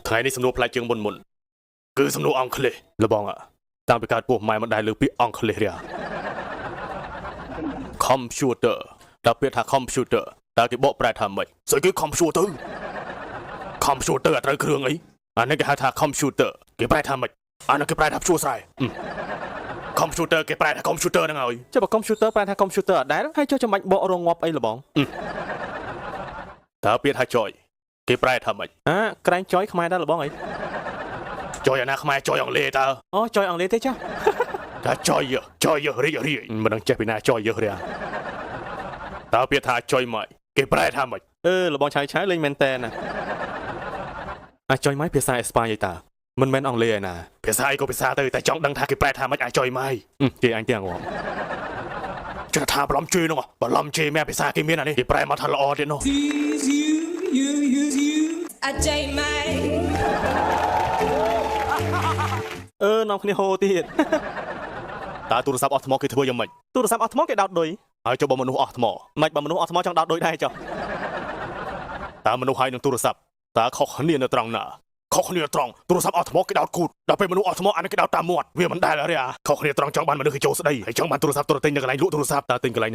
ថ្ងៃនេះសំណួរផ្លែជើងមុនគឺសំណួរអង់គ្លេសលបងតាំងពីកើតពោះម៉ែមិនដែលលើពាក្យអង់គ្លេសទេ computer តើពាក្យថា computer តើគេបកប្រែថាម៉េចស្អីគឺ computer ត្រូវគ្រឿងអីអានេះគេហៅថា computer គេប្រែថាម៉េចអានេះគេប្រែថាព្យួរស្រែ computer គេប្រែថា computer ហ្នឹងហើយចុះបើ computer ប្រែថា computer អត់ដែលហើយចុះចាំបាច់បករងងាប់អីលបងតើពាក្យថាចយគេប្រែថាម៉េចក្រែងចយខ្មែរដែរលបងអីចយអាណាខ្មែរចយអង់គ្លេសតើអូចយអង់គ្លេសទេចាថាចយរីកមិនដឹងចេះពីណាចយទេតើពាក្យថាចយម៉ៃគេប្រែថាម៉េចលបងឆាយលេងមែនតើណាអាចចយម៉ៃភាសាអេស្ប៉ាញអីតើមិនមែនអង់គ្លេសឯណាភាសាអីក៏ភាសាទៅតែចង់ដឹងថាគេប្រែថាម៉េចអាចចយម៉ៃគេអញទាំងងចុះថាបឡំជឿនោះបឡំជេមែភាសាគេមានអានេះគេប្រែមកថាល្អទៀតនោះអាចចយម៉ៃនាំគ្នាហូទៀតតើទូរស័ព្ទអស់ថ្មគេធ្វើយ៉ាងម៉េចទូរស័ព្ទអស់ថ្មគេដោតឌុយហើយចុះបើមនុស្សអស់ថ្មមិនបើមនុស្សអស់ថ្មចង់ដោតឌុយដែរចុះតើមនុស្សហើយនឹងទូរស័ព្ទតើខុសគ្នានៅត្រង់ណាខុសគ្នាត្រង់ទូរស័ព្ទអស់ថ្មគេដោតគូតដល់ពេលមនុស្សអស់ថ្មអានេះគេដោតតាមមាត់វាមិនដែលទេខុសគ្នាត្រង់ចង់បានមនុស្សគេចូលស្ដីហើយចង់បានទូរស័ព្ទទូរទិញនៅកន្លែងលក់ទូរស័ព្ទតើទិញកន្លែង